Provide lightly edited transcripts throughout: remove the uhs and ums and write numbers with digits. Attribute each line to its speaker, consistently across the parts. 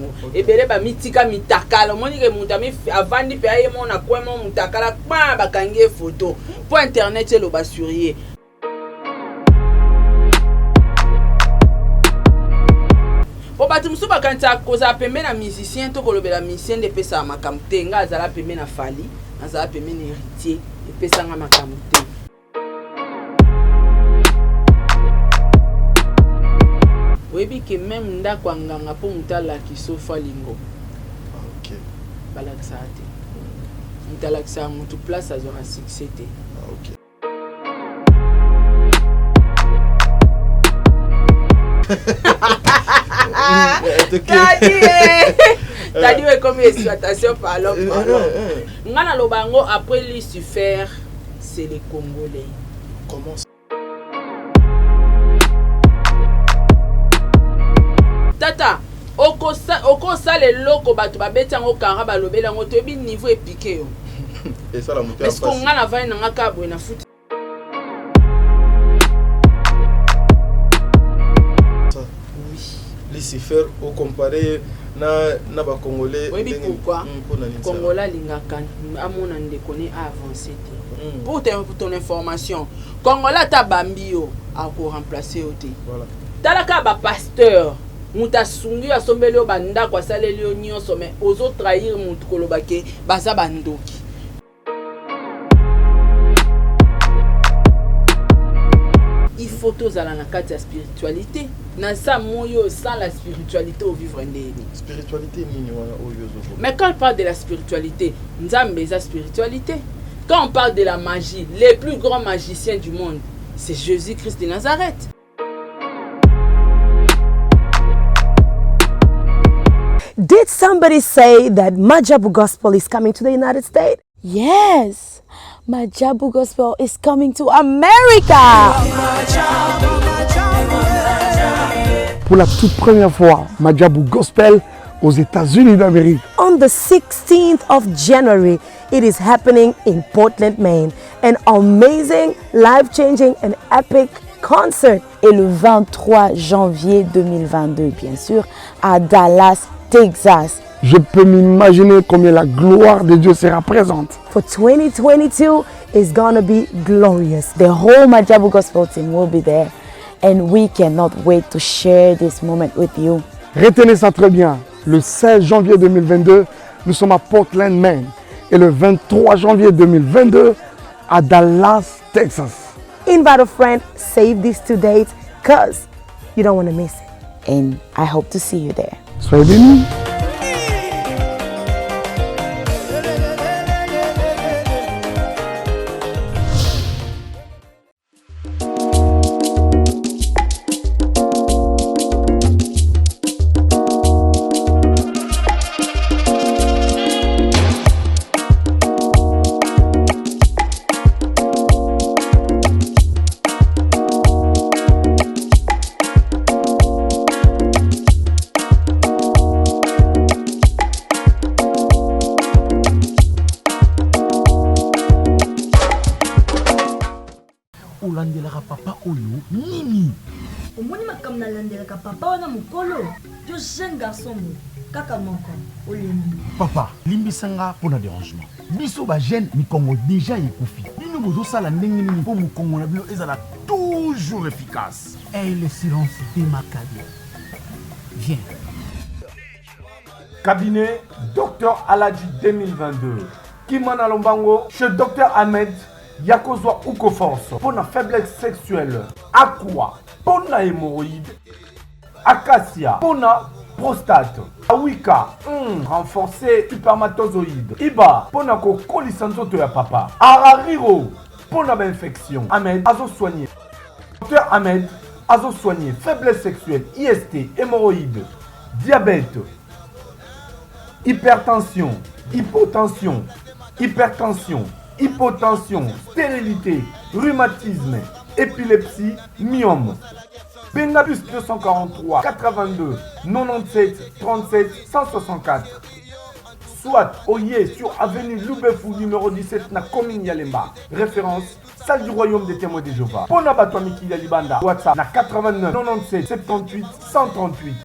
Speaker 1: bango ebele ba mitika mitakala moni ke mutami avandi pe aye mona kwemo mutakala ba bakangi photo pour internet le basurier po batu musu bakanta koza pembe na musicien to kolobela musicien de pesa makamte nga azala pembe na fali azala pembe na héritier de pesa nga makamte. Webi que même ndako nganga po mutala kisofa lingo.
Speaker 2: OK.
Speaker 1: Balaxate. Mutala kisa mutu place azora succès te.
Speaker 2: OK.
Speaker 1: T'as dit comme exploitation par l'homme. Ngana lobango après Lucifer, c'est les Congolais.
Speaker 2: Comment ça?
Speaker 1: Tata, oko sa le loko bato babeta ngo kara balobela ngo to bi niveau épiqué yo.
Speaker 2: Et ça la montée en
Speaker 1: face. Est-ce qu'on ngana va na ngaka bo na foot?
Speaker 2: Lucifer au comparé na ba congolais.
Speaker 1: Oui, pourquoi? Congolais lingaka amona ndeko ne avancé. Pour ton information, Congolais ta bambio a ko remplacer oté. Voilà. Talaka ba pasteur muta sungi asombeli banda kwa saleli nyonso mais ozo trahir mutu kolobake baza bandoki. Il faut tous aller dans la spiritualité. Dans ça, sans la spiritualité, au vivre ndeni.
Speaker 2: Spiritualité,
Speaker 1: mais quand on parle de la spiritualité, nous avons la spiritualité. Quand on parle de la magie, les plus grands magiciens du monde, c'est Jésus-Christ de Nazareth.
Speaker 3: Did somebody say that Majabu Gospel is coming to the United States? Yes, Majabu Gospel is coming to America.
Speaker 4: Pour la toute première fois, Majabu Gospel aux États-Unis d'Amérique.
Speaker 3: On the 16th of January, it is happening in Portland, Maine. An amazing, life-changing and epic concert. Et le 23 janvier 2022, bien sûr, à Dallas, Texas.
Speaker 4: Je peux m'imaginer combien la gloire de Dieu sera présente.
Speaker 3: For 2022, it's gonna be glorious. The whole Majabu Gospel team will be there. And we cannot wait to share this moment with you.
Speaker 4: Retenez ça très bien. Le 16 janvier 2022, nous sommes à Portland, Maine. Et le 23 janvier 2022, à Dallas, Texas.
Speaker 3: Invite a friend, save these 2 dates, because you don't want to miss it. And I hope to see you there.
Speaker 4: Soyez bénis.
Speaker 5: Papa oyo nini
Speaker 6: omoni makambo nalandelaka papa wana mokolo yo jeune garçon kaka moko olembi
Speaker 5: papa limbisanga mpona dérangement biso ba jeune mikongo déjà ekufi bino bozosala ndenge nini mpo mokongo na bino ezala toujours efficace. Et le silence démarqué. Viens.
Speaker 7: Cabinet Dr Aladji 2022 Kimana Lombango chez Dr Ahmed Yakozwa Uko Force pour la faiblesse sexuelle, Aqua pour la hémorroïde, Acacia pour la prostate, Awika renforcé spermatozoïde, Iba pour la colisanzoto ya papa, Arariro pour la infection, Ahmed Azo soigné, Dr Ahmed Azo soigné faiblesse sexuelle, IST, hémorroïde, diabète, hypertension, hypotension, hypertension, hypotension, stérilité, rhumatisme, épilepsie, myome. Bengabus 243 82 97 37 164. Soit Oye sur avenue Loubefou numéro 17 na commune Yalemba. Référence salle du royaume des témoins de Jéhovah. Pona Batouamiki Yalibanda. WhatsApp na 89 97 78 138.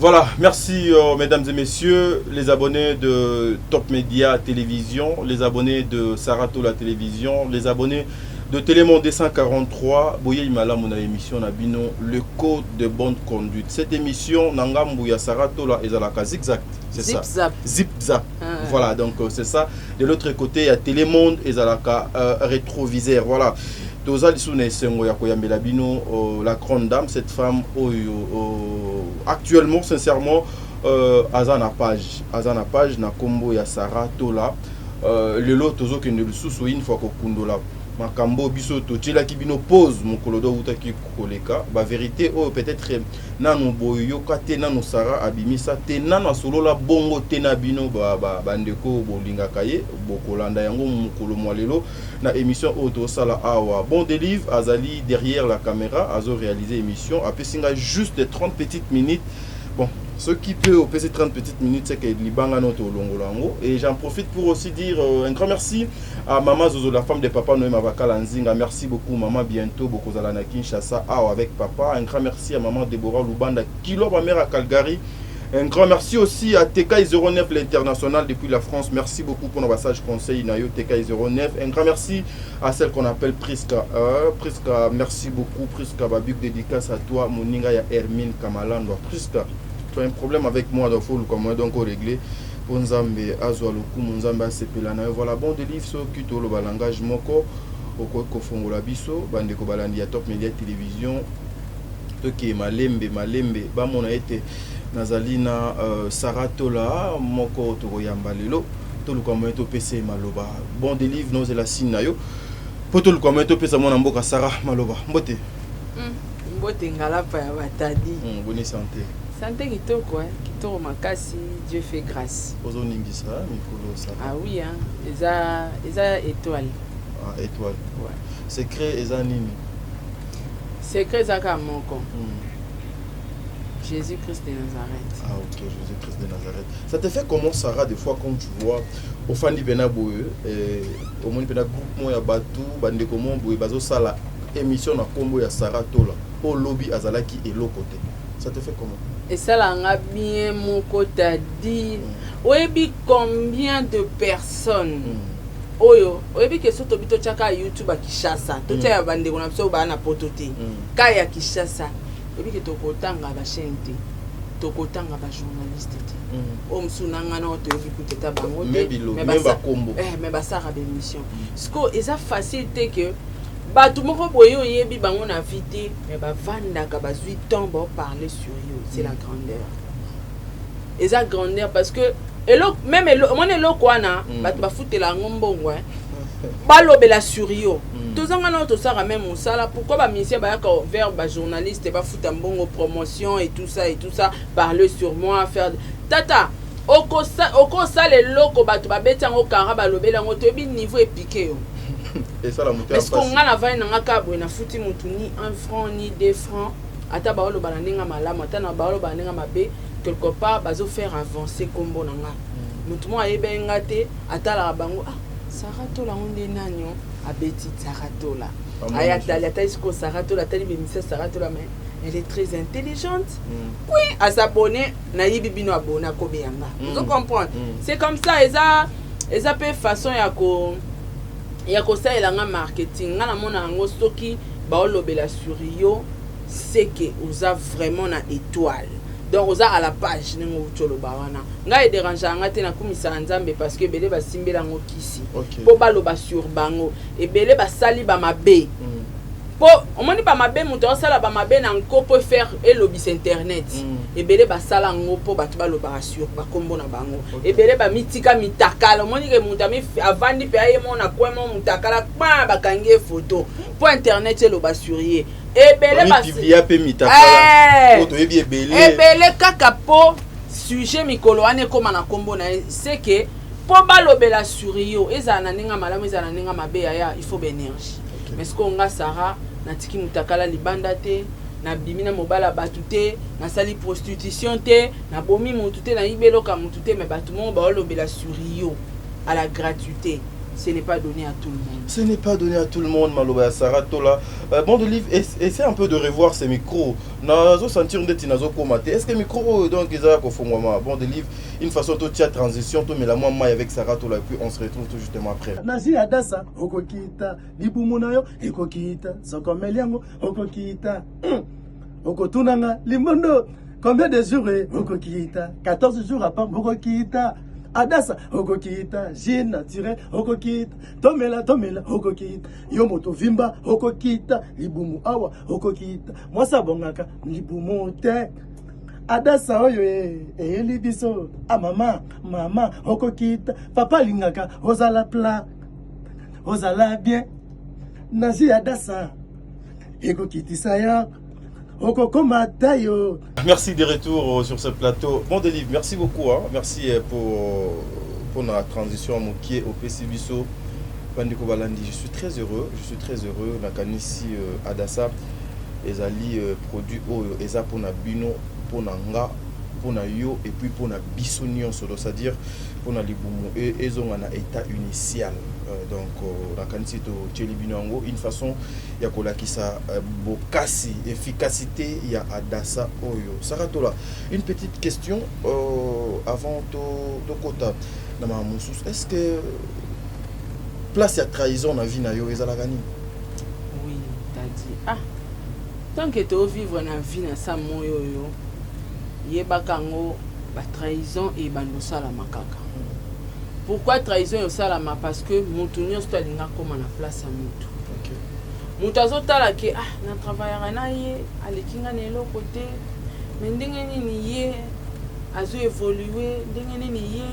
Speaker 2: Voilà, merci mesdames et messieurs, les abonnés de Top Média Télévision, les abonnés de Saratola Télévision, les abonnés de Télémonde 243. Boye Imala mon émission Nabino, le code de bonne conduite. Cette émission Nangambouya Saratola et Zalaka Zigzag, c'est ça.
Speaker 1: Zip-zap.
Speaker 2: Zip-zap. Voilà, donc c'est ça. De l'autre côté, il y a Télémonde et Zalaka rétroviseur. Voilà. La grande dame, cette femme actuellement, sincèrement, Azana Page, na combo ya Sarah Tola, le lot tozo que ne le sous une fois qu'on makambo biso to tila ki bino pose mon kolodo utaki koleka ba vérité oh peut-être nanu boyo kate nanu Sarah abimisa te nanu solo la bongo te na bino ba ndeko bolinga kaye bokolanda yango mukolo mwalelo na émission auto sala awa bon délivre azali derrière la caméra azo réaliser émission après singa juste 30 petites minutes. Bon, ce qui peut au PC 30 petites minutes, c'est que Libanga notre Longolango. Et j'en profite pour aussi dire un grand merci à Maman Zozo, la femme de Papa Noé Mavaka Lanzinga. Merci beaucoup, Maman. Bientôt, beaucoup Zalana Kinshasa, avec Papa. Un grand merci à Maman Deborah Lubanda, Kilo, ma mère à Calgary. Un grand merci aussi à TK09, l'international depuis la France. Merci beaucoup pour nos passages conseils, Nayo TK09. Un grand merci à celle qu'on appelle Priska. Priska, merci beaucoup. Priska, Babuk, dédicace à toi. Moninga, ya Hermine Kamalando. Priska. Tu as un problème avec moi, donc il faut donc régler. Nzambe azwaluku Nzambe asepelana. Voilà, bon délivre ce qui te le langage moko au kofongola biso bande ko balandi ya Top Média Télévision to ki malembe ba mona été nazalina Saratola moko to koyamba lelo to lu komo to PC maloba. Bon délivre nos la sinayo poto lu komo to pesa mona mboka Sarah maloba mbote
Speaker 1: mbote ngala pa ya batadi
Speaker 2: bonne santé.
Speaker 1: Santé kitoko, kitoko makasi, Dieu fait grâce. Ah oui, hein, eza étoile.
Speaker 2: Ah, étoile.
Speaker 1: Ouais.
Speaker 2: Secret eza nini?
Speaker 1: Secret zaka moko. Jésus-Christ de Nazareth.
Speaker 2: Ah ok, Jésus-Christ de Nazareth. Ça te fait comment Sarah des fois quand tu vois au fandi bena boye au monde bena groupe mo ya batu bande comment boye bazo sala émission na kombo ya Sarah Tola au lobby azalaki et l'autre côté. Ça te fait comment?
Speaker 1: Et ça l'a bien mon côté dit. Oyebi combien de personnes oyo oyebi que soto bito chaka YouTube a Kishasa to tia bande kona biso ba na potote kaya Kishasa oyebi que tokotanga ba chaîne te tokotanga ba journaliste te o msunanga na to yobi kuteta bango te
Speaker 2: mais ba combo
Speaker 1: mais ba sara ba émission sko eza facile te que batu moko boye oyebi bango na vite mais ba vanda ka ba 8 ans ba parler sur yo c'est la grandeur. Eza grandeur parce que même mon eloko wana batu ba futela ngombongo ba lobela sur yo tozanga na to sara même musala pourquoi ba ministère ba ka vers ba journaliste ba futa mbongo promotion et tout ça parler sur moi faire tata oko ça les loko batu ba betango kara ba lobela ngo to bi niveau épiqué yo.
Speaker 2: Et ça la montagne.
Speaker 1: Est-ce qu'on a la vaine na kabo na futi mutu ni 1 franc ni 2 francs ata ba lo balandinga malama ata na ba lo balandinga mabe quelque part bazo faire avancer kombo nanga mutu mo ayebe ngate ata la bango Sarah Tola onde nanyo abeti Sarah Tola aya dalia taisiko Sarah Tola tali bemise Sarah Tola mais elle est très intelligente. Oui, à s'abonner na yibi bino abona ko beyanga. Vous comprenez? C'est comme ça eza pe façon ya ko ça elanga marketing ngana mona ngo stoki ba olobela sur yo c'est que oza vraiment na étoile donc oza à la page nengo tolo bawana ngai déranger ngate na kumisa nzambe parce que belé ba simbela ngo kisi po ba loba sur bango et belé ba sali ba mabe po omoni ba mabe muto sala ba mabe na nko peut faire et lobby internet et belé ba sala ngo po ba tuba loba sur ba kombo na bango et belé ba mitika mitakala omoni ke muto mi avandi pe aye mona kwemo mutakala ba kangie photo po internet et loba sur ye et belé ba
Speaker 2: publier pe mitakala photo e belé
Speaker 1: et belé kaka po sujet mikolo ane koma na kombo na c'est que po ba lobela sur yo ezana ninga malamu ezana ninga mabe ya il faut énergie mais ce qu'on a Sarah natiki mutakala libanda te na bimina mobala batute na sali prostitution te na bomi mutute na ibelo ka mutute mais batumo ba olobela sur yo à la gratuité ce n'est pas donné à tout le monde.
Speaker 2: Ce n'est pas donné à tout le monde, Maloba Sarah Tola. Bon de livre, essaie un peu de revoir ces micros. Nazo sentir une nazo komate. Est-ce que micro donc ils ont confondre bon de livre une façon de faire transition to mais la moi avec Sarah Tola puis on se retrouve tout justement après.
Speaker 8: Nazi adasa okokita libumunayo ekokita sokomeliango okokita okotunanga limondo combien de jours okokita 14 jours après okokita Adasa okokita gene naturel okokita tomela okokita yomoto vimba okokita libumu awa okokita mwasa bongaka libumu te Adasa oyo eyeli biso mama okokita papa lingaka ozala pla ozala bien nazi Adasa ekokitisa ya
Speaker 2: Merci de retour sur ce plateau. Bon de livre, merci beaucoup. Hein. Merci pour la transition à mon pied au PCBiso. Bandiko Balandi, je suis très heureux. Nakanisi Adasa, Ezali produit Eza pour na bino, pour na nga, pour na yo et puis pour na bisonion, c'est-à-dire pour na libumu et ils ont un état initial. Donc nakanisi to Tchelibinango, une façon ya kolakisa bokasi efficacité ya Adasa oyo. Saratola, une petite question avant to kota na mamusus. Est-ce que place ya trahison na vie na yo ezala gani?
Speaker 1: Oui, t'as dit tant que tu vivre na vie na sa moyo yo yebakango ba trahison et bandosala makaka. Pourquoi trahison au salama? Parce que Moutounion se linga comme na place à Moutou. Moutazo tala ke na travaillera na ye alekinga nelo côté mais ndenge nini ye azo évoluer ndenge nini ye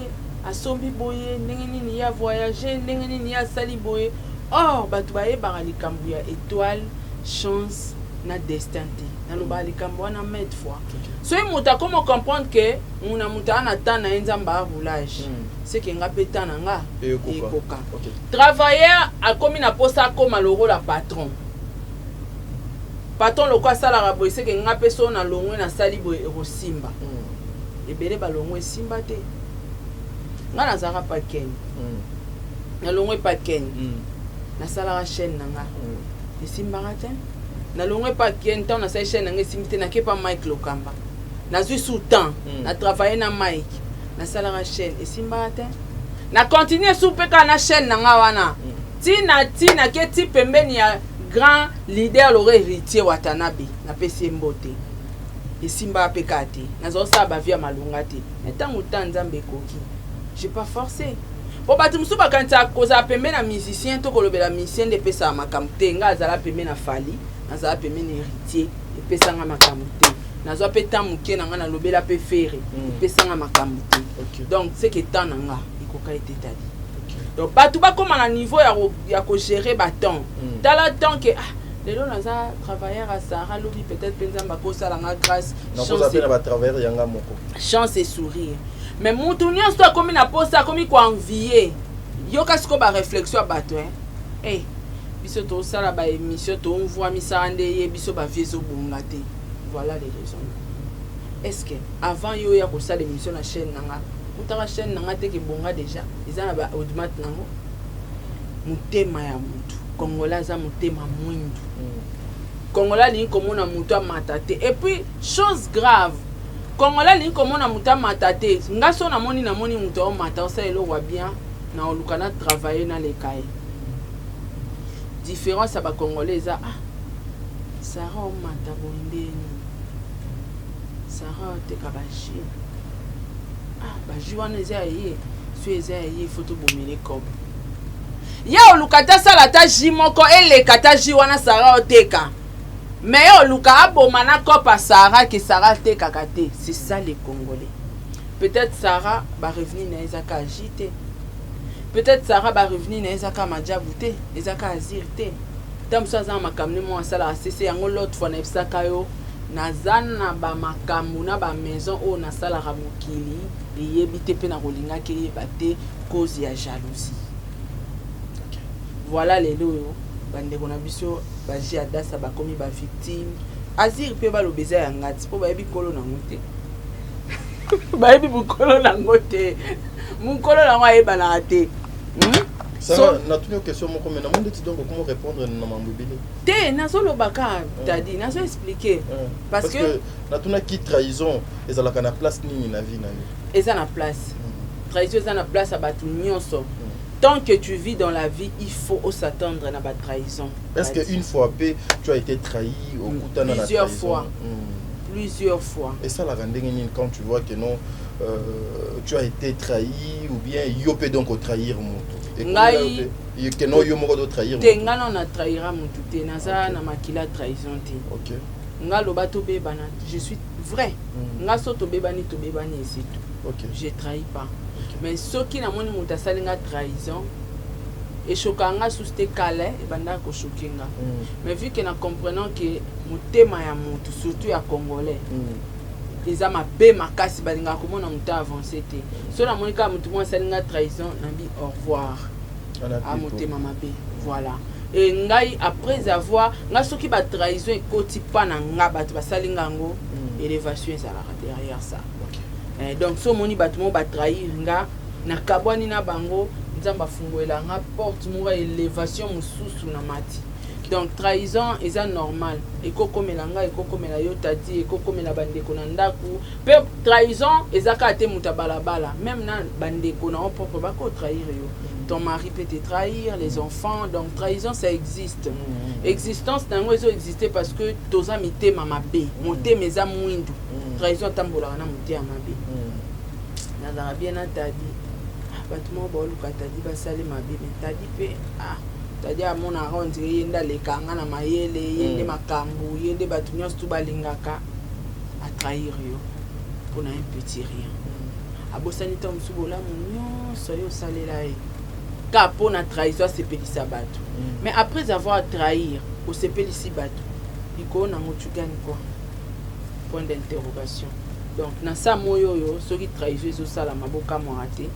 Speaker 1: asombi boye ndenge nini ya voyager ndenge nini ya sali boye or batu baye baralikambu ya étoile chance na destin te na lo balikambu wana mettre fois so muta comment comprendre que muna muta na tana nzamba boulage c'est que nga peta na nga ekoka travailleur a commis na posa comme le rôle la patron le quoi ça la boy c'est que nga peso na longwe na sali boy rosimba ebele ba longwe simba te nga na zara pa ken na longwe pa ken na sala la chaîne na nga simba te na longwe pa ken tant na sa chaîne nga simite na ke pa Mike Lokamba na zui sous temps na travailler na Mike na sala la chaîne et simba te na continuer sous peka na chaîne na nga wana tina ke ti pembeni ya grand leader l'aurait héritier Watanabe na pesi mbote et simba peka te na zo sa ba via malunga te etango tanzambe koki j'ai pas forcé po batu musu bakanta koza pembe na musicien to kolobela musicien de pesa makamte nga azala pembe na fali na azala pembe na héritier e pesa nga makamte na zo pe tamuke na nga na lobela pe fere e pesa nga makamte donc c'est que tant nga ikoka été tadi donc batu ba comme na niveau ya ko gérer baton tala temps que les gens naza travailleur à Sarah lobi peut-être penzamba ko sala nga grâce chance et sourire mais Moutounion soit comme na posa comme ko envier yo kasiko ba réflexion bato biso to sala ba émission to on voit misande ye biso ba viezo bongate voilà les raisons. Est-ce que avant yo ya ko sala émission na chaîne nanga utaka chaîne nanga te ke bonga déjà izana ba audimat nango mutema ya mutu Kongola za mutema mwindu Kongola li komona mutu amatate et puis chose grave Kongola li komona mutu amatate ngaso na moni mutu o mata ça elo wa bien na olukana travailler na lekaye différence ba Congolais za Sarah o mata bondeni Sarah te kabashi ba juana za ye sueza ye photo bomele kob ya olukata sala ta jimoko ele kata jiwana Sarah oteka mais oluka aboma na kopa Sarah ki Sarah teka kate c'est ça les Congolais peut-être Sarah va revenir na ezaka agité peut-être Sarah va revenir na ezaka majabute ezaka azirte tam ça za makamne mo sala cc yango l'autre fois na ebsaka yo nazana ba makambu na ba maison o na sala ramokili eyebite pe na kolinga ke yebate cause ya jalousie. Voilà les lots bande kona biso ba ji Adasa ba komi ba victime azir pe ba lo beza ya ngati po ba yebi kolo na ngote ba yebi bukolo na ngote mukolo na ngwa yeba na ate
Speaker 2: Ça na tuni question moko mais na monde ti donc comment répondre na mambobile.
Speaker 1: Te nazo baka tadi nazo expliquer parce que
Speaker 2: na tuna qui trahison ezalaka na place nini na vie nani.
Speaker 1: Eza na place. Trahison eza na place à batu nyonso. Tant que tu vis dans la vie, il faut s'attendre à la trahison.
Speaker 2: Est-ce qu'une fois tu as été trahi au Koutana
Speaker 1: plusieurs fois. Plusieurs fois.
Speaker 2: Et ça la rend quand tu vois que non, tu as été trahi ou bien yopé donc au trahir mon
Speaker 1: ngai
Speaker 2: que non yo moko do trahir
Speaker 1: te ngana na trahira mutu te naza na makila trahison te.
Speaker 2: OK.
Speaker 1: Nga loba to bebana, je suis vrai. Nga so to bebani et c'est tout.
Speaker 2: OK.
Speaker 1: Je trahis pas. Mais ceux qui na moni muta salinga trahison et chokanga souste kale et banda ko chokinga. Mais vu que na comprenant que mutema ya mutu surtout ya congolais. Les âmes à bé makasi balinga comment on a avancé té. So na moni ka mutu mo salinga trahison na bi au revoir. À mutema mabe. Voilà. Et ngai après avoir nga soki ba trahison et koti pa na nga bat ba salinga ngo élévation ça derrière ça. Donc so moni batmo ba trahir nga na kabwani na bango nzamba fungoela nga porte mo élévation mususu na mati. Donc trahison est normal et kokomela nga et kokomela yo tati et kokomela bandeko na ndaku pe trahison ezaka te mutabalabala même na bandeko na propre ba ko trahir yo. Ton mari peut te trahir, les enfants, donc trahison ça existe. Existence nango ezo exister parce que toza mité mama be, monté mes amwindu. Trahison tambola na monté amabe. Na za bien atadi. Batmo bolu katadi basale mabe, mais tadi pe tadi amona ronde yenda lekanga na mayele, yende makambu, yende batunyo stu balingaka a trahir yo pour un petit rien. Abosani tom subola munyo soyo salela e. Pour la trahison, c'est pelissa bateau. Mais après avoir trahi, au sepelisi bateau, il faut tu gagnes quoi? Point d'interrogation. Donc, dans ça, moyo, ceux qui trahissent, ils ça la maboka moraté.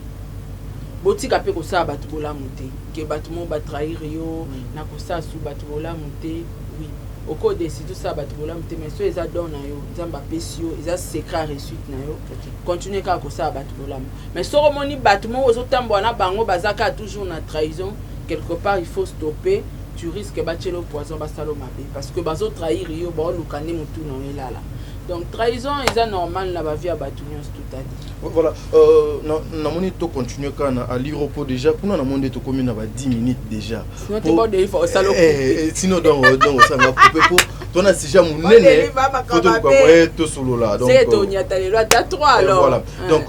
Speaker 1: Botika pe ko sa bateau bola monter. Que bateau mon va trahir yo, na ko sa sous bateau bola monter. Oui. Au cours de tout ça bateau bola monter, mais ceux ils adonnent na yo, nzamba pesio, ils a secret reçu na yo. Continuer ka ko sa bateau bola. Mais so moni bateau mo ozo tambo na bango bazaka toujours na trahison. Quelque part il faut stopper. Tu risques battre le poison basalo mabe parce que bazo trahir yo ba lukane mutu no elala. Donc trahison est normal la vie à Batunion tout à dit.
Speaker 2: Voilà, na moni to continuer kana à l'Europe déjà pour na monde to commune na 10 minutes déjà.
Speaker 1: Sinon tu bon de il faut salo.
Speaker 2: Sinon donc ça va couper pour ton a déjà mon nene. Faut te comprendre tout solo là. Donc
Speaker 1: c'est ton y a talé là t'as 3 alors.
Speaker 2: Voilà. Donc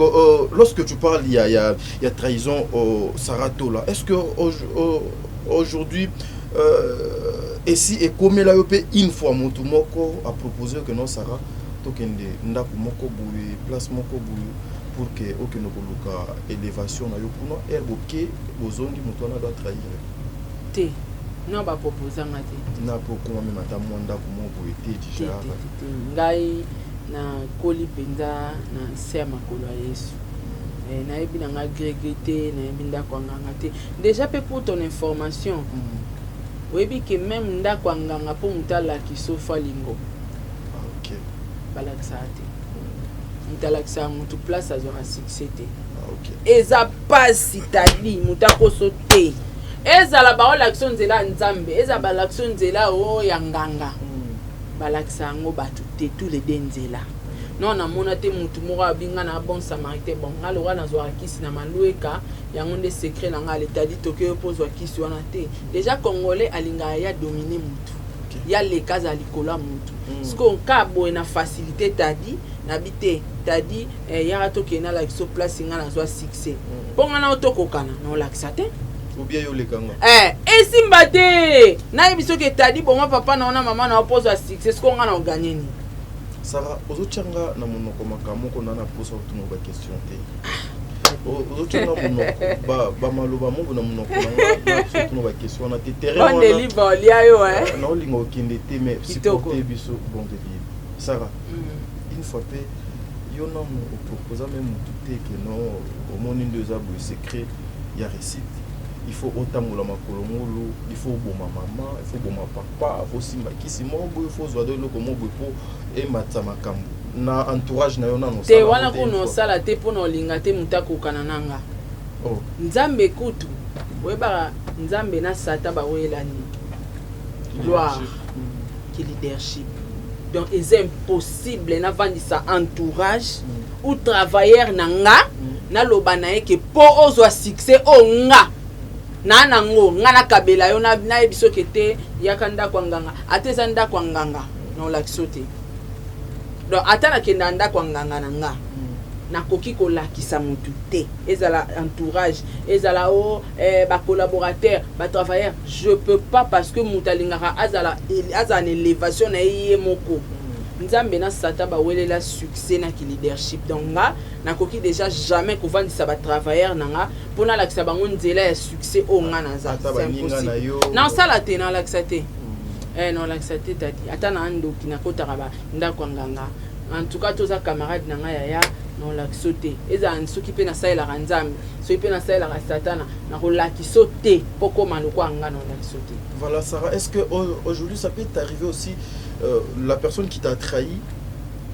Speaker 2: lorsque tu parles il y a trahison au Sarato là. Est-ce que aujourd'hui et si et comme là une fois moto moko a proposé que non Sarah tokende ndako moko boye place moko boye pour que okeno koluka élévation na yo kuno erboke bozongi moto na doit trahir
Speaker 1: te non ba proposer ngati
Speaker 2: na poko même ata monda ko mo boye te déjà
Speaker 1: ngai na koli penza na sema kolo Yesu na yebi na nga grégité na yebi ndako nganga te déjà pe pour ton information webi que même ndako nganga po mutala ki sofa lingo balaxate mutalaxa mutu place azora succès te eza pasi tali mutako sote eza la ba l'action nzela nzambe eza ba l'action nzela o yanganga balaxa ngo batu te tous les denzela non na mona te mutu moko abinga na bon samaritain bon ngalo wana zwa kisi na malueka yango nde secret na ngale tadi tokyo pozwa kisi wana te déjà congolais alinga ya dominer mutu ya les cas à likola mutu ce qu'on cabo na facilité tadi nabité tadi ya to kena la so place nga na zo succès ponga na otokokana na laxate
Speaker 2: ou bien yo lekanga
Speaker 1: esimba te na biso ke tadi bon papa na ona mama na opose à succès ce qu'on nga na gagner ni
Speaker 2: Sarah ozochanga na monoko makamoko na posa otuno ba question te ozochanga monoko ba maloba mongo na monoko na otuno ba question na te terrain
Speaker 1: on délivre lia yo
Speaker 2: na olingo kende te mais supporter biso bon de vivre Sarah une fois pe yo na mo proposer même tout que non au monde deux abou secret il y a récite il faut otambola makolo molo il faut boma maman il faut boma papa il faut simba kisi mobo il faut zoado loko mobo po e matsa makambo na entourage na yo na no
Speaker 1: te wana ko no sala te po no linga te mutako kana nanga nzambe kutu weba nzambe na sata ba welani gloire qui leadership donc c'est impossible na vandisa entourage ou travailleur nanga na loba na ye ke po ozwa succès o nga na nango nga na kabela yo na ebiso kete yakanda kwa nganga ateza nda kwa nganga no la kisote donc atana kenda nda kwa nganga nanga na koki ko lakisa mutu te ezala entourage ezala o ba collaborateur ba travailleur je peux pas parce que mutalingaka azala azana élévation na yé moko nzambe na sata ba welela succès na ki leadership donc nga na koki déjà jamais ko vandisa ba travailleur nanga pona lakisa bango nzela ya succès o nga na za c'est impossible non ça la te na lakisa te non lakisa te tati atana ando kina kotaka ba ndako nganga en tout cas tous les camarades nanga yaya non la sauter eza nsuki pe na saela ranzambe so pe na saela satana na ko la sauter poko maluko anga non la sauter.
Speaker 2: Voilà Sarah, est-ce que aujourd'hui ça peut t'arriver aussi la personne qui t'a trahi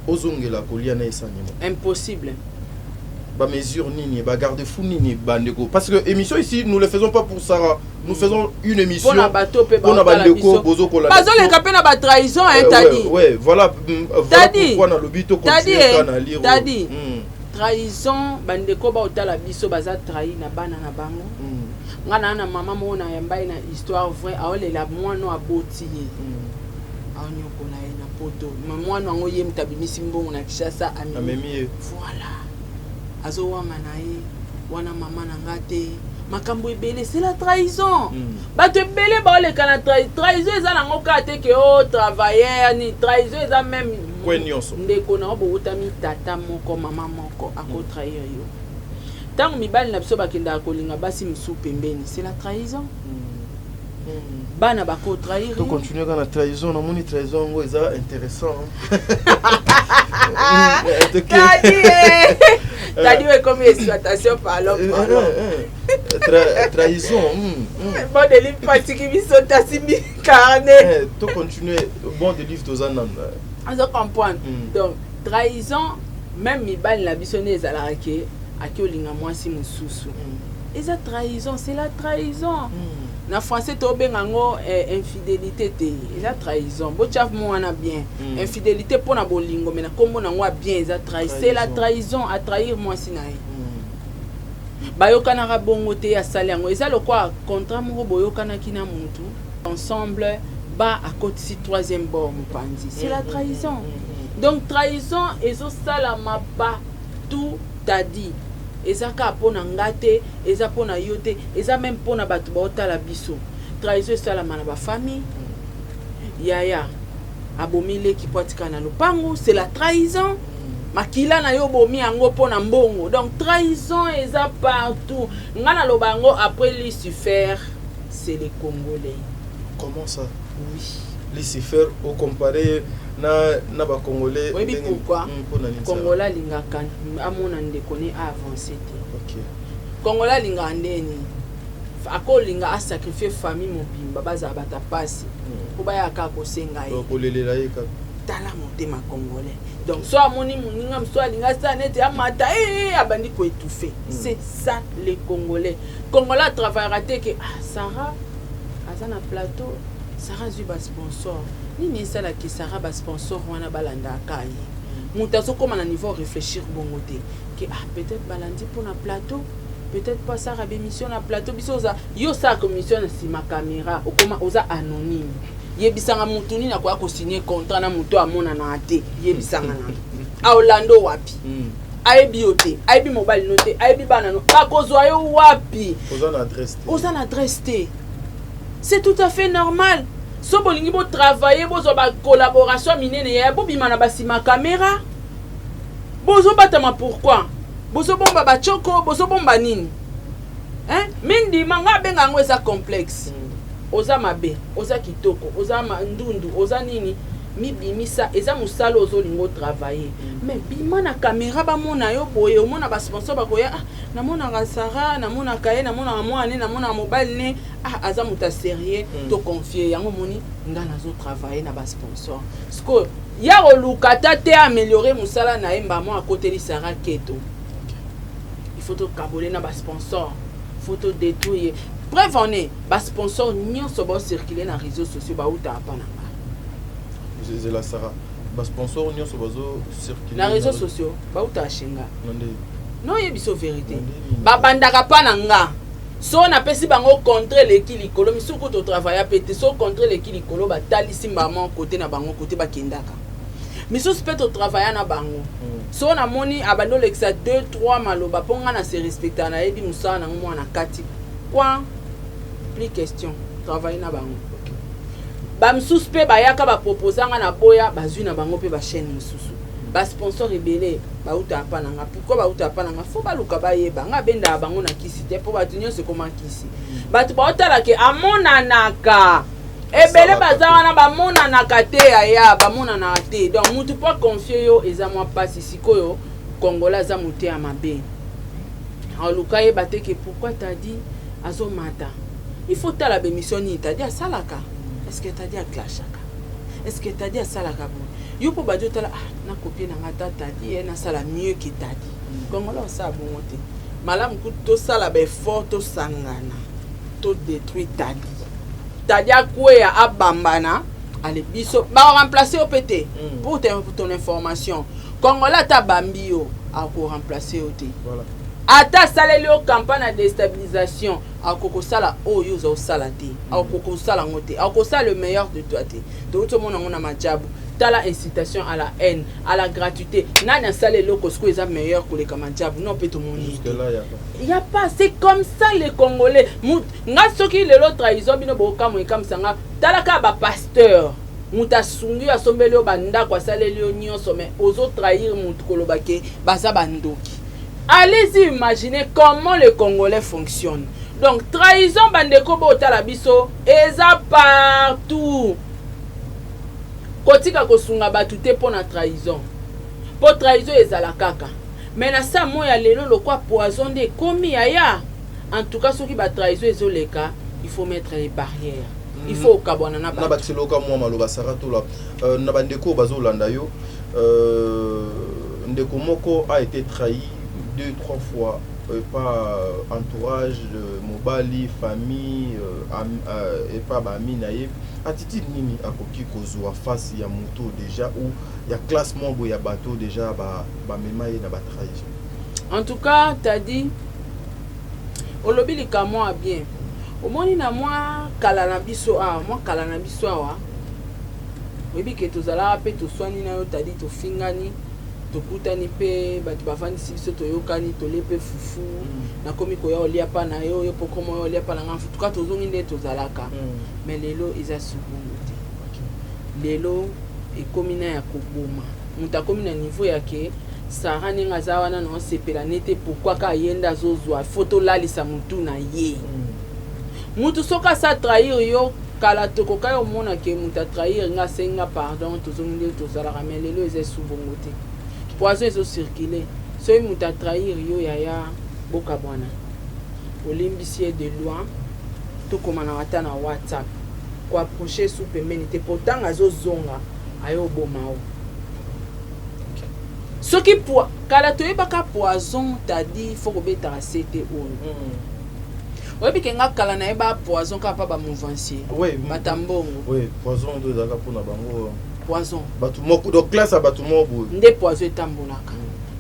Speaker 2: ozongela koliana esanimo?
Speaker 1: Impossible.
Speaker 2: Ba mesure nini, ba garde-fou nini bandeko, parce que émission ici nous le faisons pas pour Sarah, nous faisons une émission
Speaker 1: pour bateau pe
Speaker 2: ba bandeko bozo ko la
Speaker 1: bazo le kapé na ba trahison hein tadi
Speaker 2: ouais voilà pourquoi na lobito continuer kana lire
Speaker 1: tadi trahison bandeko ba otala biso baza trahi na bana na bango ngana na mama mo na yambai na histoire vraie aolela mwana aboti ye aonyoko na ye na poto mwana ngo ye mtabimisi mbongo na Kishasa amemi voilà azo wanga na ye wana mama na ngate makambo ebele c'est la trahison bato ebele ba ole kana trahison eza na ngoka te ke o travailleur ni trahison eza même
Speaker 2: kwenyoso
Speaker 1: ndeko na obo utami tata moko mama moko ako trahir yo tant mibali na biso bakenda kolinga basi musu pembeni c'est la trahison bana bako trahir
Speaker 2: to continuer kana trahison na moni trahison ngo eza intéressant
Speaker 1: t'as dit comme exploitation par l'homme
Speaker 2: trahison
Speaker 1: bon de livre pratique qui sont assimilés carnet
Speaker 2: to continuer bon de livre aux anam
Speaker 1: on comprend donc trahison même mibali la bisonne ezalaki akiolinga mwasi mususu eza trahison c'est la trahison na français to bengango infidélité te eza trahison bo chaf mo wana bien infidélité pona bolingo mais na kombo na ngwa bien eza trahison c'est la trahison à trahir mwasi na ye bayokana ka bongo te ya saliango eza lokwa contrat mo boyokana kina muntu ensemble ba à côté troisième bord mopanzi c'est la trahison donc trahison ezo sala maba tout t'a dit eza ka pona ngate eza pona yote eza même pona batu baota la biso trahison sala mana ba famille yaya abomile ki potika na lupango c'est la trahison makila na yo bomi yango pona mbongo donc trahison eza partout ngana lobango après Lucifer c'est les Congolais.
Speaker 2: Comment ça?
Speaker 1: Oui.
Speaker 2: Lucifer au comparé na ba Congolais.
Speaker 1: Oui, mais pourquoi? Congolais lingaka amona ndeko ni avancé te.
Speaker 2: OK.
Speaker 1: Congolais linga ndeni. Ako linga a sacrifier famille mobimba baza bata pasi. Kuba ya ka ko senga ye.
Speaker 2: Ko lelela ye ka.
Speaker 1: Tala motema Congolais. Donc so amoni muninga mso linga sa nete amata abandi ko étouffer. C'est ça les Congolais. Congolais travaillera te que Sarah azana plateau Sarah zuba sponsor. Nini sala ki Sarah ba sponsor wana balanda kai. Mutaso comme na niveau réfléchir bongo te que peut-être balandi pour na plateau, peut-être pas Sarah bémission na plateau bisoza yo sa commission si ma caméra o comment oza anonyme. Yebisanga mutu ni na kwa ko signer contrat na mutu amona na ate yebisanga na. A Orlando wapi? Aibi ote, aibi mobile note, aibi banano. Bakozwa yo wapi? Oza na adresse te. C'est tout à fait normal. So bolingi bo travailler bozo ba collaboration minene ya bo bimana basima caméra. Bozo batama pourquoi? Bozo bomba ba choko, bozo bomba nini? Hein? Mindi manga benga ngo eza complexe. Oza mabe, oza kitoko, oza ndundu, oza nini? Mibimisa eza musalo ozo lingo travailler. Mais bimana caméra ba mona yo boye o mona ba sponsor ba koya na mona ga Sarah na mona kaye na mona mwana na mona mobile ne aza muta sérieux to confier yango moni ngana zo travailler na ba sponsor. Sko ya olukata te améliorer musala na emba mo à côté de Sarah Keto. Il faut to kaboler na ba sponsor. Faut to détruire Bref, on est bas sponsor nyonso ba circuler na réseaux sociaux ba uta pa na nga.
Speaker 2: C'est la Sarah. Bas sponsor nyonso bazo circuler
Speaker 1: na réseaux sociaux ba uta shinga. Non yebiso vérité.
Speaker 2: Nonde.
Speaker 1: Ba bandaka pa na nga. So na pesi bango contre l'équilibre likolo misuku to travailler pété so contre l'équilibre likolo ba talisi mbama côté na bango côté ba kendaka. Misusu peut to travailler na bango. So na moni abando lexa 2-3 maloba ponga na se respecter na yebi musana na mwana kati. Quoi? Plus question. Travailler na bango. Ba misusu pe ba yaka ba proposer nga na boya bazui na bango pe ba chaîne misusu. Ba sponsor ebele ba uta pa na nga. Pourquoi ba uta pa na nga? Faut ba luka ba yeba nga benda bango na kisi te po ba tunyo se comment kisi. Ba tu ba otala ke amona naka. Ebele baza wana ba mona naka te ya ba mona na te. Donc mutu pas confier yo eza moi passe sikoyo Congolais za muté à mabe. En luka yeba te ke pourquoi t'as dit azo mata. Il faut ta la bémission ni t'as dit à salaka. Est-ce que t'as dit à clashaka? Est-ce que t'as dit à salaka? Yo po badio tala na copie na ngata t'as dit na sala mieux que t'as dit. Congolais on sa bon te. Malam ku to sala be fort to sangana. To détruire t'as dit. T'as dit à quoi à bambana allez biso ba remplacer au PT pour ton information. Congolais ta bambio a ko remplacer au te. Voilà. Ata saleli o campagne de déstabilisation akoko sala oyo zo sala te akoko sala ngote akoko sala le meilleur de toi te donc tout le monde na majabu tala incitation à la haine à la gratuité nana sala loko sko eza meilleur que les kamajabu non peut tout le monde il y a pas c'est comme ça les Congolais nga soki le lot trahison bino boka mo kam sanga tala ka ba pasteur muta sungi asombeli o banda kwa saleli o nyonso mais ozo trahir mutu kolobake baza bandoki. Allez-y imaginer comment les Congolais fonctionnent. Donc, trahison, bandeko bota biso, eza partout. Kotika kosunga batute pour la trahison. Pour trahison, eza la kaka. Mais na sa moya lelo lo kwa poison de komi aya. En tout cas, ceux qui ba trahison ezo le cas, il faut mettre les barrières. Il faut kabwana na ba.
Speaker 2: Na batilo ka moi maloba sarato la. Na bandeko bazo landa yo. Ndeko moko a été trahi 2-3 fois par entourage, mobali, famille, et pas bami naïf. Attitude nini akoki kozwa face ya moto déjà ou ya classement bo ya bateau déjà ba mema na ba trahison.
Speaker 1: En tout cas, t'as dit olobi likamo a bien. Omoni na moi kala na biso a, moi kala na biso a. Webi ke tozala pe to swani na yo t'as dit to fingani. Tokutani pe batu bafani sibiso toyokani tolepe fufu na komi ko yo lia pa na yo yo pokomo yo lia pa na ngafu tuka tozongi nde tozalaka mais lelo eza subungu te lelo ekomina ya koboma muta komina niveau ya ke Sarah ninga zawana no sepela nete pourquoi ka yenda zozwa photo lalisa mutu na ye mutu soka sa trahir yo kala tokoka yo mona ke muta trahir nga senga pardon tozongi nde tozalaka mais lelo eza subungu te. Poison est circulé. Ceux qui ont trahir yo yaya boka bwana. Olimbisie de loin. Tout comme on a na WhatsApp. Ko approcher sous pembenité pourtant azo zonga ayo bomao. Ce qui pour kala to yebaka poison t'a dit faut obeta c'était on. Oui que nga kala na yeba poison ka pa ba mouvancier.
Speaker 2: Oui,
Speaker 1: matambongo.
Speaker 2: Oui, poison de zaka pour na bango.
Speaker 1: Poison.
Speaker 2: Batu moko do classe à batu moko.
Speaker 1: Nde poison tambolaka.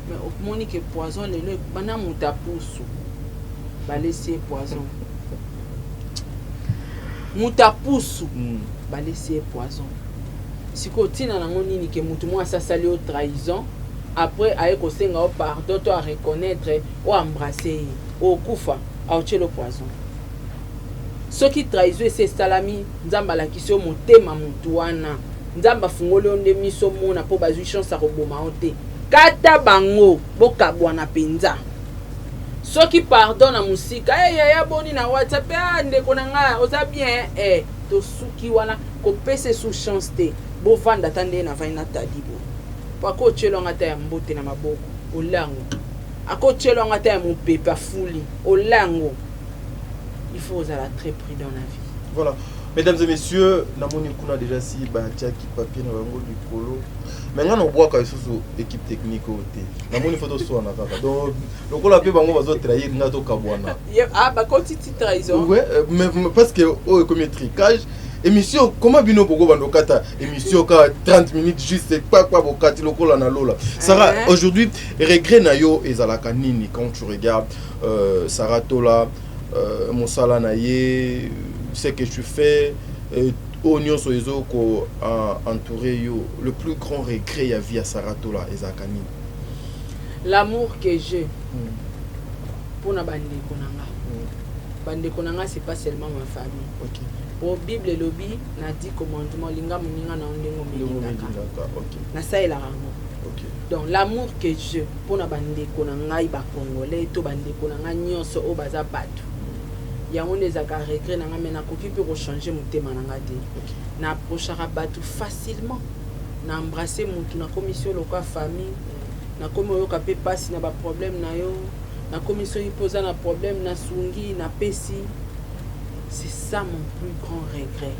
Speaker 1: Mais au moni que poison le bana muta pousu. Ba laisser poison. Muta pousu. Ba laisser poison. Siko tina na ngoni ni ke mutu mo asasali au trahison. Après aye ko senga au pardon to a reconnaître ou embrasser au kufa au le poison. Ce qui trahison c'est salami nzamba la kisio motema mutu wana. Nzamba fungoli onde miso mona po bazui chance a roboma ote kata bango boka bwana penza soki pardon na musika ya boni na WhatsApp ndeko na nga oza bien to suki wana ko pese sous chance te bo vanda tande na vaina tadibo pa ko chelo ngata ya mbote na maboko olango ako chelo ngata ya mopepa fuli olango il faut être très prudent dans la vie.
Speaker 2: Voilà. Mesdames et messieurs, namoni kuna déjà si batiaki papier na bango likolo. Mais ngana obwaka isusu équipe technique ote. Namoni photo so na kaka. Donc lokola pe bango bazo trahir nga to kabwana.
Speaker 1: Ah ba continue trahison.
Speaker 2: Ouais, mais parce que oh comme tricage émission comment bino boko bando kata émission ka 30 minutes juste pas bokati lokola na lola. Sarah, aujourd'hui regret na yo ezalaka nini quand tu regardes Sarah Tola Mosala naye ce que tu fais Oignon Soizo ko entouré yo le plus grand regret ya vie à Saratola ezakani
Speaker 1: l'amour que j'ai pour na bande konanga c'est pas seulement ma famille.
Speaker 2: OK.
Speaker 1: Pour Bible et lobby na dit commandement linga muninga na ndengo melinga.
Speaker 2: OK.
Speaker 1: Na ça est la rango.
Speaker 2: OK.
Speaker 1: Donc l'amour que j'ai pour na bande konanga ba congolais to bande konanga nyonso o baza batu. Yango les aka regret na mena koki peut changer motema nanga te. Na approchera batu facilement. Na embrasser mutu na commission loka famille. Na komo yo ka pe passe na ba problème na yo. Na commission y posa na problème na sungi na pesi. C'est ça mon plus grand regret.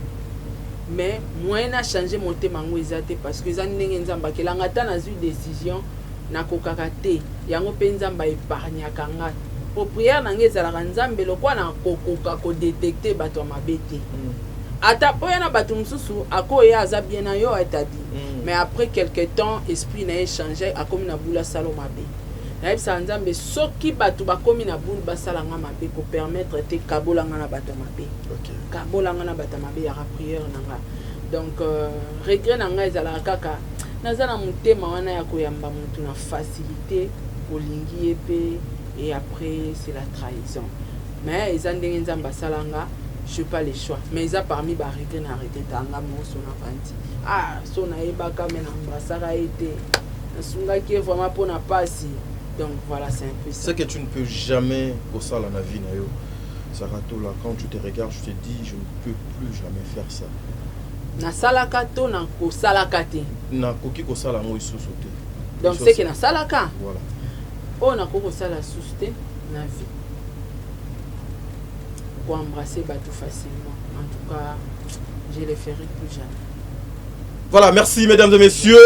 Speaker 1: Mais moi na changer motema ngo ezate parce que za ndenge nzamba kelanga ta na une décision na kokaka te. Yango pe nzamba épargne kanga. Pour prière nange ezalaka nzambe lokwa na kokoka ko détecter bato mabete. Ata poya bato mususu akoya aza bien na yo atadi. Mais après quelque temps esprit na échangé akomi na bula salo mabe. Na yebisa nzambe soki bato bakomi na bula basala nga mabe ko permettre te kabolanga na bato mabe.
Speaker 2: OK.
Speaker 1: Kabolanga na bato mabe ya prière nanga. Donc regret nanga ezalaka kaka nazana mutema wana ya koyamba mutu na facilité olingi epé. Et après, c'est la trahison. Mais ils ont des ambassadeurs, je n'ai pas le choix. Mais ils ont parmi les regrets na arrêté tanga mo sona fanti. Ah, sona ebaka men ambassadeur a été. Sunga qui est vraiment pour na passer. Donc voilà, c'est un peu ça.
Speaker 2: C'est que tu ne peux jamais au ça la vie na yo. Saratola, quand tu te regardes, je te dis je ne peux plus jamais faire ça.
Speaker 1: Na salaka to na ko salaka te.
Speaker 2: Na koki ko sala mo isusu te.
Speaker 1: Donc c'est que na salaka.
Speaker 2: Voilà.
Speaker 1: On a commencé à la souster la vie pour embrasser Batou facilement. En tout cas, je ne le ferai plus jamais.
Speaker 2: Voilà, merci mesdames et messieurs,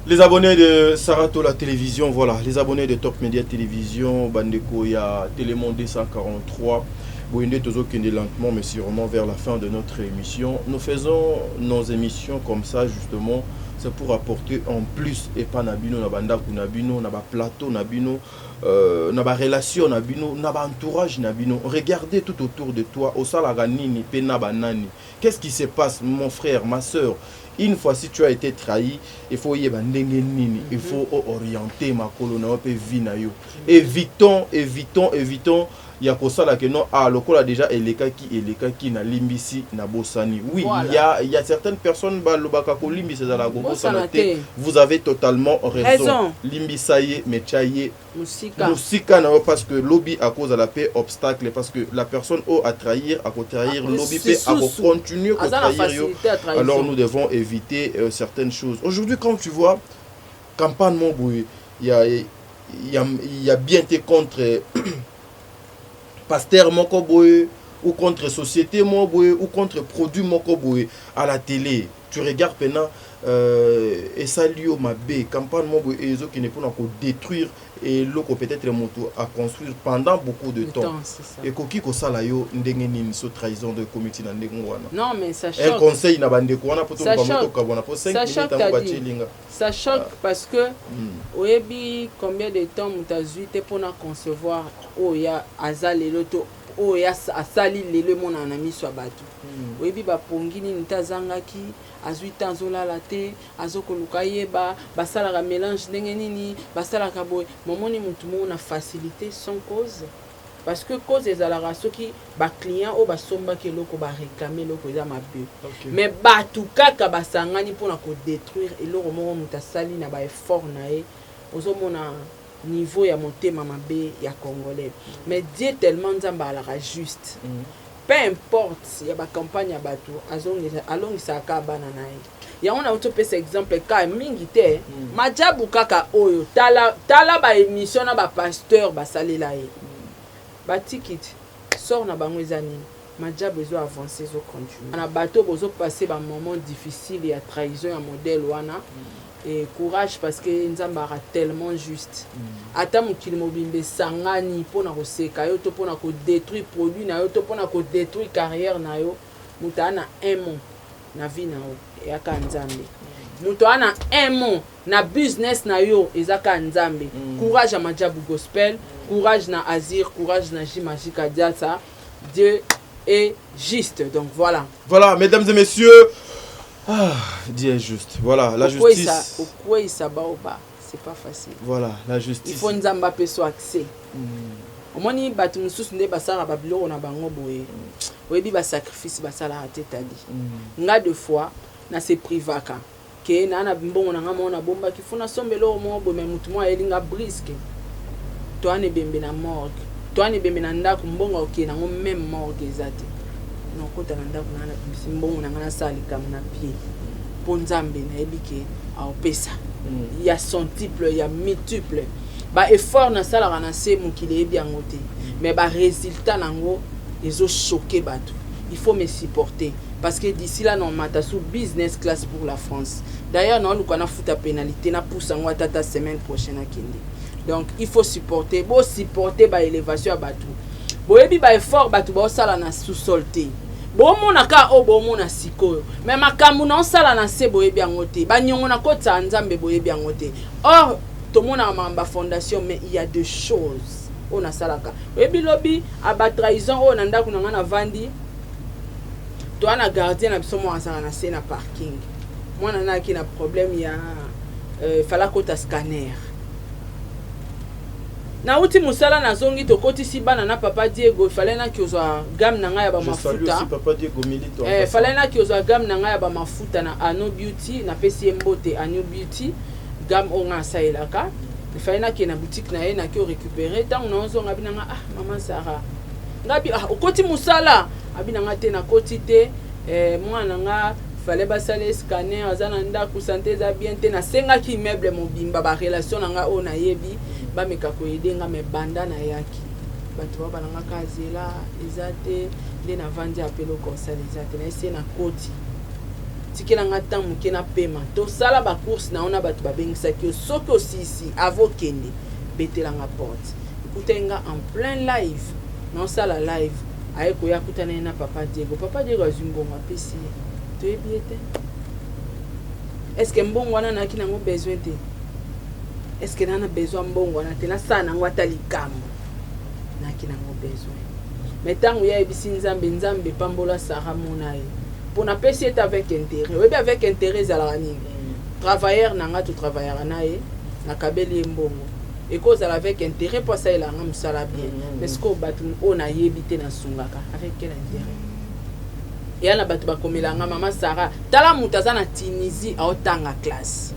Speaker 2: les abonnés de Saratola Télévision, voilà, les abonnés de Top Media Télévision, Bandeko, il y a Télémonde 243. Bouyende Tozo Kende lentement mais sûrement vers la fin de notre émission. Nous faisons nos émissions comme ça justement. C'est pour apporter en plus et pas nabino na banda kunabino na ba plateau nabino na ba relation nabino na ba entourage nabino. Regardez tout autour de toi au salaga nini pe na banani. Qu'est-ce qui se passe mon frère, ma sœur? Une fois si tu as été trahi, il faut y ndenge nini, il faut orienter ma colonne pe vie na yo. Évitons ya kosala que non ah lokola déjà eleka ki na limbisi na bosani. Oui, voilà. il y a certaines personnes balobaka ko limbisi za la bosana te. Vous avez totalement raison. Limbisaye mechaye musika na parce que lobby à cause de la paix obstacle parce que la personne a trahir à trahir lobby peut à continuer à trahir yo. Alors nous devons éviter certaines choses. Aujourd'hui quand tu vois campagne mon boy, il y a bien été contre pasteur moko boye ou contre société moko boye ou contre produit moko boye à la télé. Tu regardes maintenant et ça lui ma bé campagne moko boye et qui ne peut pas détruire et loko peut-être moto à construire pendant beaucoup de temps. Et koki ko sala yo ndenge nini so trahison de comité na ndenge wana.
Speaker 1: Non mais ça choque.
Speaker 2: Un conseil na bande ko wana poto ba moto ka bona po 5 minutes en bachelinga.
Speaker 1: Ça choque parce que oyebi combien de temps mutazui te pona concevoir oya azali loto oya asali lelo mona na miso abatu. Oyebi ba pongini ntazangaki azui tanzola la te azokoluka yeba basala ka mélange ndenge nini basala ka boy momoni mutu mo na facilité sans cause parce que cause ezalaka soki ba client o basomba ke loko ba réclamer loko eza mabe mais batu kaka basangani pona ko détruire eloko moko mutasali na ba effort na e ozomona niveau ya motema mabe ya congolais mais Dieu tellement nzamba alaka juste peu importe ya ba campagne ya batu alongisa ka bana na ye ya on a autopé exemple ka mingi te majabu kaka oyo tala ba émission na ba pasteur basalela ye batikiti sort na bango ezani Madja besoin avancer, zo continuer. On a bateau besoin passer par moment difficile et à trahison un modèle wana et courage parce que nzamba a tellement juste. Ata mukili mobimbe sangani pona ko seka yo to pona ko détruire produit na yo to pona ko détruire carrière na yo mutana un mot na vie na yo e aka nzambe. Mutana un mot na business na yo ezaka nzambe. Courage à Madja Gospel, courage na Azir, courage na Jimagique Adiata. Dieu est juste. Donc voilà.
Speaker 2: Voilà, mesdames et messieurs. Dieu est juste. Voilà, la justice.
Speaker 1: Pourquoi ça baoba? C'est pas facile.
Speaker 2: Voilà, la justice.
Speaker 1: Il faut nzamba pe so accès. Omoni batu mususu nde basara babilo na bango boye. Oyebi ba sacrifice basala atetadi. Nga deux fois na se privaka. Ke na mbongo na ngama na bomba kifuna sombelo mo bo me mutu mo elinga brisque. To ane bembe na morgue. To ane bembe na ndako mbongo ke na ngo même morgue ezate. Non kota na ndako na mbongo na ngana sali kam na pied. Ponzambe na ebike a opesa. Il y a centuple, il y a multiple. Ba effort na sala na se mukile ebi angote. Mais ba résultat nango ezo choqué bato. Il faut me supporter parce que d'ici là non mata sous business class pour la France. D'ailleurs non nous kana futa pénalité na poussa ngo tata semaine prochaine à Kindi. Donc il faut supporter, bo supporter ba élévation à bato. Bo ebi ba effort bato ba sala na sous-solté. Bo mona ka o bo mona sikoyo. Mais makambu na sala na se bo ebi angote. Ba nyongo na kota nzambe bo ebi angote. Or tout le monde a ma fondation mais il y a deux choses. On a salaka. Ebi lobby a ba trahison o nanda kuna ngana vandi. To ana gardien na biso mo asana na se na parking. Moi na ki na problème ya fala kota scanner. Na uti musala na zongi to koti si bana na papa Diego fallait na ki ozwa gamme na nga ya ba mafuta.
Speaker 2: Je salue aussi papa Diego Milito.
Speaker 1: Fallait na ki ozwa gamme na nga ya ba mafuta na Ano Beauty na pesi mbote Ano Beauty gamme onga saelaka. Fallait na ki na boutique na ye na ki o récupérer tant na onzonga binanga maman Sarah. Ngabi okoti musala abinanga te na koti te mwana nga fallait basale scanner azana ndako santé za bien te na senga ki immeuble mobimba ba relation nga o na yebi ba meka ko yedenga me banda na yaki bato ba nanga kazela ezate de na vandi apelo conseil ezate na ese na koti tikela nga temps muke na paiement to sala ba course na ona bato ba bengisa ki soko sisi avokende betela nga porte ikutenga en plein live non sala live aye ko yakutana na papa Diego azumbo mapesi to ebiete est-ce que mbongo wana na kina ngo besoin te est-ce que nana besoin mbongo wana te na sana ngwata likambo na kina ngo besoin mais tangu ya ebisi nzambe pambola Sarah monaye pour na pesi est avec intérêt oui avec intérêt za la nini travailleur nanga to travailleur nae na kabeli mbongo et cause avec intérêt pour ça il a ngam sala bien mais ce ko batu on a yebité na sungaka avec quel intérêt et ala batu ba komela nga maman Sarah tala mutaza na Tunisie a otanga classe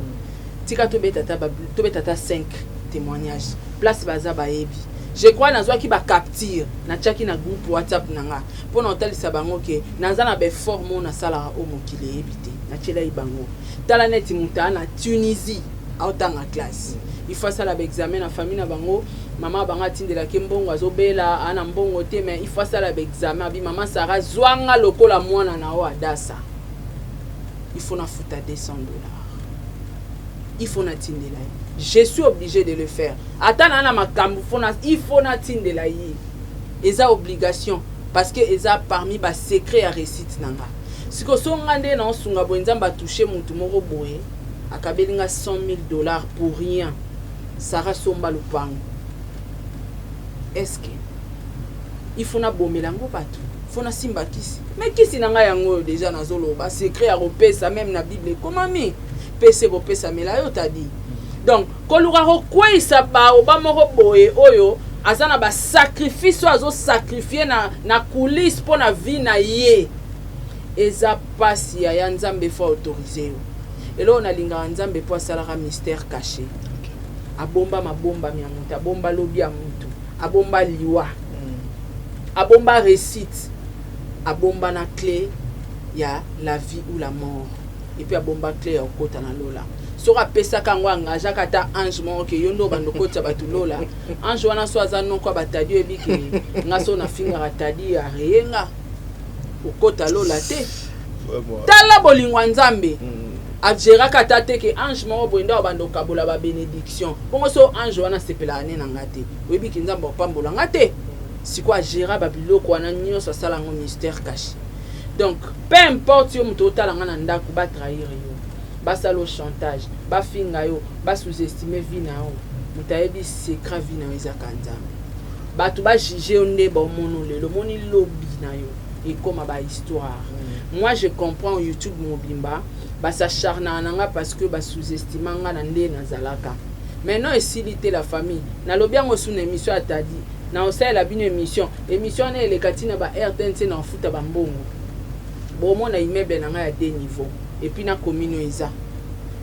Speaker 1: tika to betata 5 témoignages place baza ba yebi je crois nazwa ki ba capture na chaki na groupe WhatsApp nanga pona otalisa bango ke naza na be forme na sala o mokile yebité na chela ibango tala neti mutana Tunisie a otanga classe il faut ça l'examen na famille na bango maman banga tindela kembongo azobela ana mbongo te mais il faut ça l'examen abi maman Sarah zwanga lokola mwana na o adasa il faut na futa $200 il faut na tindela je suis obligé de le faire atana na makambu il faut na tindela yi eza obligation parce que eza parmi ba secret à réussite nanga siko songa nde na osunga bonzamba toucher mutu moko boye akabelinga $100,000 pour rien Sarah somba lupango est-ce que il faut na bomelango bato faut na simba kisi mais kisi nanga yango déjà nazolo ba secret à repesa même na bible comment mi pese repesa mela yo tadi donc kolura ko kwisa ba moko boye oyo azana ba sacrifice azo sacrifier na coulisse pour na vie na ye eza pasi ya nzambe faut autoriser yo et là on a linga nzambe pour salara mystère caché abomba mabomba ya mutu abomba lobi ya mutu abomba liwa abomba récite abomba na clé ya la vie ou la mort et puis abomba clé ya okota na lola soka pesa kango angaja kata ange mo ke yondo bando kota batu lola ange wana so aza non ko batadi ebiki ngaso na finga ratadi ya reyenga okota lola te tala bolingo nzambe agera kata te ke ange moko boye nde obanda okabola babénédiction bongo so ange wana asepelaka ne na nga te oyebi ki nzambe opambola nga te sikoyo agera babiloko wana nyonso asala yango mystère caché. Donc peu importe yo moto otala nga na ndako batrahir yo basala o chantage bafinga yo basous-estime vie na yo moto ayebi secret vie na yo ezaka nzambe bato bajuge yo nde baomona lelo omoni lobi na yo ekoma bahistoire. Moi je comprends YouTube mobimba basacharna nanga parce que basous-estime nga na nde nazalaka. Maintenant esili te la famille nalobi yango sous une émission atadi na osalela bino émission na elekati na ba RTNC na ofuta bambongo bomona immeuble na nga ya 2 niveaux et puis na commune eza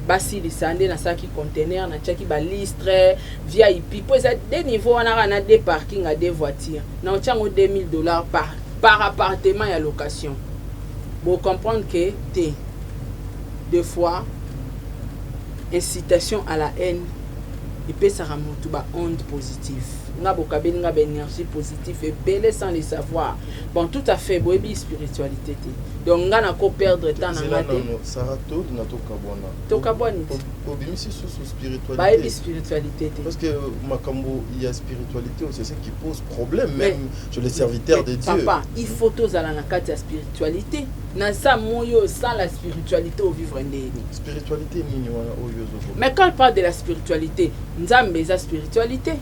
Speaker 1: basi lisande na saki container na tchaki ba listre VIP po eza 2 niveaux wana na 2 parking à 2 voitures na otchango $2000 par appartement ya location. Bon comprendre que t deux fois incitation à la haine et puis ça remonte ba onde positive nga bokabeli nga ba énergie positive et belé sans le savoir. Bon tout à fait boyebi spiritualité te donc nga na ko perdre temps na ngate
Speaker 2: Sarah to na
Speaker 1: to kaboni
Speaker 2: obimisi sous spiritualité
Speaker 1: ba spiritualité te
Speaker 2: parce que makambo il y a spiritualité c'est ce qui pose problème même chez les serviteurs de Dieu.
Speaker 1: Papa il faut tozala na kati ya spiritualité na sa moyo sans la spiritualité au vivre ndeni
Speaker 2: spiritualité nini wana oyo zo.
Speaker 1: Mais quand on parle de la spiritualité nzambe eza spiritualité.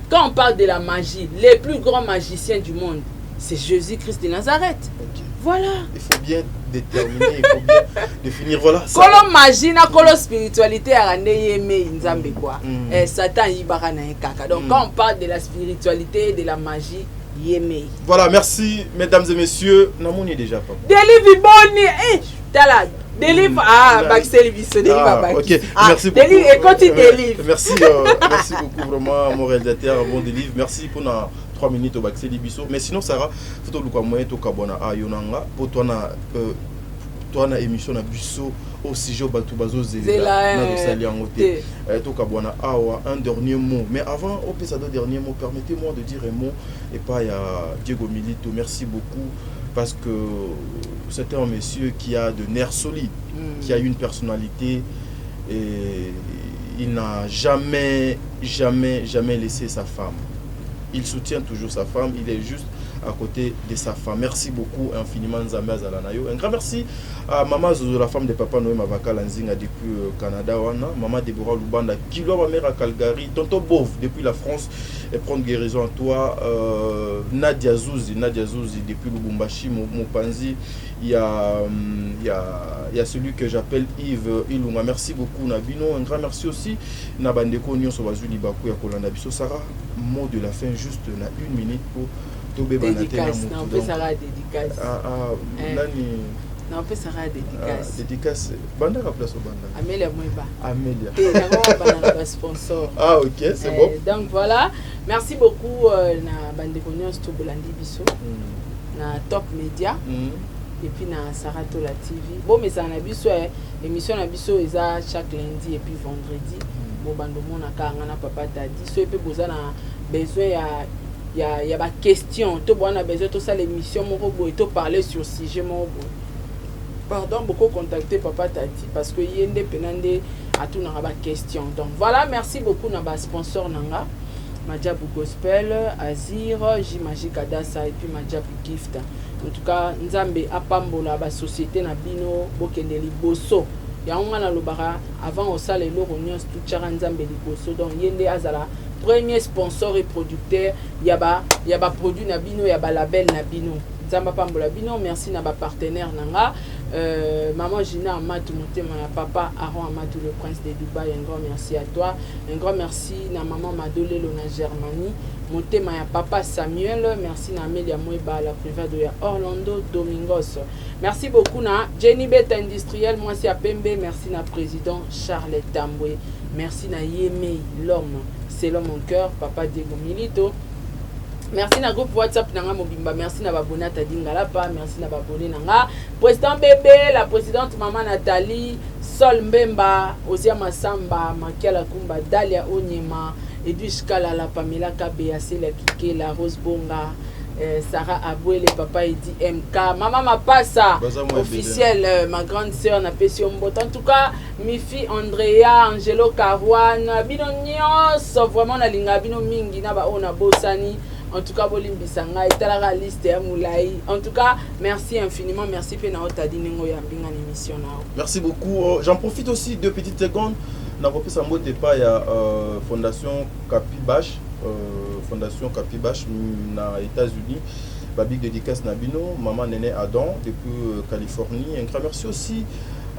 Speaker 1: Quand on parle de la magie, les plus grands magiciens du monde, c'est Jésus-Christ de Nazareth. Okay. Voilà.
Speaker 2: Il faut bien déterminer, il faut bien définir. Voilà.
Speaker 1: Kolo magie na kolo spiritualité arande yeme nzambe quoi. Satan yibara na kaka. Donc quand on parle de la spiritualité, de la magie, yeme.
Speaker 2: Voilà, merci mesdames et messieurs. Namoni déjà pas.
Speaker 1: Delivi boni. Tala. Délivre Baxel Bisso délivre.
Speaker 2: OK, merci beaucoup.
Speaker 1: Délivre et quand tu délivres.
Speaker 2: Merci merci beaucoup vraiment mon réalisateur bon délivre. Merci pour 3 minutes au Baxel Bisso. Mais sinon Sarah, faut le quoi moyen to kabona a yonanga pour toi na émission na Bisso au sujet batu bazo zela na dosali ngote. To kabona awa un dernier mot. Mais avant on peut ça deux derniers mots, permettez-moi de dire un mot et pas ya Diego Milito. Merci beaucoup. Parce que c'était un monsieur qui a de nerfs solides, qui a une personnalité et il n'a jamais laissé sa femme. Il soutient toujours sa femme, il est juste à côté de sa femme. Merci beaucoup infiniment Nzambe Azalanayo. Un grand merci à Maman Zozo, la femme de Papa Noé Mavaka Lanzinga depuis Canada. Maman Deborah Lubanda, qui doit ma mère à Calgary. Tonton Bov depuis la France et prendre guérison à toi. Nadia Zouzi depuis Lubumbashi, Mopanzi. Il y a celui que j'appelle Yves Ilunga. Merci beaucoup Nabino. Un grand merci aussi Nabandeko Nyon Sobazuli Bakou Yakolanda Bisso. Sarah, mot de la fin juste na 1 minute pour
Speaker 1: dédicace, non, on peut s'arrêter à dédicace. Non, on peut s'arrêter à dédicace.
Speaker 2: Dédicace. Banda la place au Banda.
Speaker 1: Amélia Moueba.
Speaker 2: Amélia.
Speaker 1: T'es sponsor.
Speaker 2: Ah, ok, c'est bon.
Speaker 1: Donc voilà. Merci beaucoup na Bandekonion Stobolandi Bisso. Na Top Media. Et puis na Saratola TV. Bon, mais ça na Bisso, émission na Bisso, ils a chaque lundi et puis vendredi. Bon, bandomon na Kangana Papa t'a dit. So, et puis, vous avez besoin il y a des questions. Tu as besoin de ça l'émission et tu parler sur le sujet. Pardon, beaucoup contacter Papa Tati parce que il y a des questions. Donc voilà, merci beaucoup à nos sponsors Nanga, Madjabou Gospel, Azir, J Magic Adassa et puis Madjabou Gift. En tout cas, Nzambe apambola ba société na bino bokende liboso. Ya ngana lobara avant au sale lo ronion tout chara Nzambe liboso donc yende azala premier sponsor et producteur yaba produit Nabino yaba label Nabino Nzamba pambola bino merci na ba partenaire nanga maman Gina Amadou Motema na papa Aaron Amadou le prince de Dubaï un grand merci à toi un grand merci na maman Madolelo na Germanie Motema ya papa Samuel merci na Amelia Moeba la privée de Orlando Domingos merci beaucoup na Jenny Beta industriel moi c'est à Pembe merci na président Charles Tamboué merci na Yemei l'homme c'est l'homme mon cœur papa Diego Milito merci na groupe WhatsApp nanga mobimba merci na babona tadingala pa merci na babone nanga président bébé la présidente maman Nathalie Sol Mbemba Osia Masamba Makiala Kumba Dalia Onyema Edwige Kalala Pamela Kabea Sela Kike la Rose Bonga Sarah Aboué, le papa il dit MK, maman ma passa officiel, ma grande sœur n'a pas en tout cas, mi fille Andrea, Angelo Caruane, bino nyos, vraiment na linga bino mingi na ba ona bosani. En tout cas, Bolimbisanga et la liste à Moulay. En tout cas, merci infiniment, merci Penao Tadinengo Yambinga l'émission.
Speaker 2: Merci beaucoup. J'en profite aussi 2 petites secondes. N'a pas ça mot pas il y a Fondation Capibash, na États-Unis. Babik dédicace Nabino, maman Néné Adam depuis Californie. Un grand merci aussi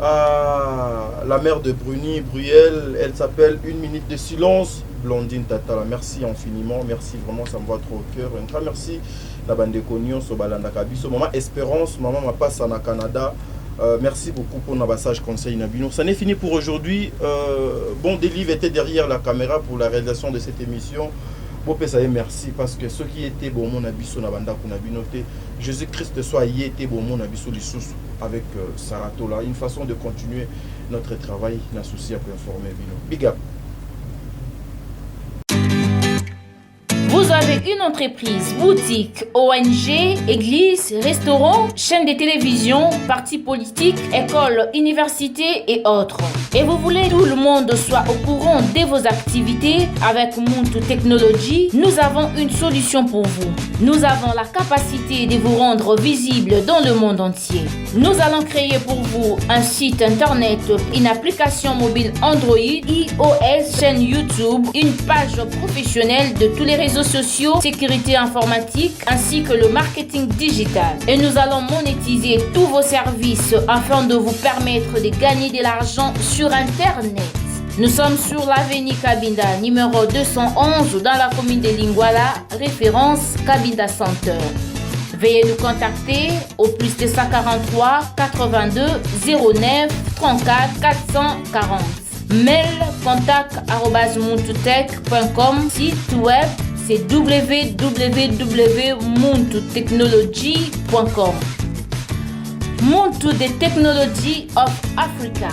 Speaker 2: à la mère de Bruni Bruel. Elle s'appelle Une minute de silence. Blondine Tatala, merci infiniment, merci vraiment, ça me va trop au cœur. Un grand merci la bande de Cognon, Sobalanda Kabiso, maman Espérance, maman ma passe en Canada. Merci beaucoup pour nos passages conseils Nabino. Ça n'est fini pour aujourd'hui. Bon, des livres étaient derrière la caméra pour la réalisation de cette émission. Bon, merci parce que ceux qui étaient bon mon abisso na banda kunabinoté, Jésus-Christ soit y était bon mon abisso les sous avec Saratola, une façon de continuer notre travail, l'associé à informer Bino. Big up.
Speaker 9: Vous avez une entreprise, boutique, ONG, église, restaurant, chaîne de télévision, parti politique, école, université et autres. Et vous voulez que tout le monde soit au courant de vos activités avec Muntu Technology, nous avons une solution pour vous. Nous avons la capacité de vous rendre visible dans le monde entier. Nous allons créer pour vous un site internet, une application mobile Android, iOS, chaîne YouTube, une page professionnelle de tous les réseaux sociaux, sécurité informatique ainsi que le marketing digital. Et nous allons monétiser tous vos services afin de vous permettre de gagner de l'argent sur Internet. Nous sommes sur l'avenue Kabinda, numéro 211 dans la commune de Lingwala, référence Kabinda Center. Veuillez nous contacter au plus de 143 82 09 34 440. Mail contact@muntutech.com. Site web c'est www.muntutechnology.com. Muntu the Technology of Africa.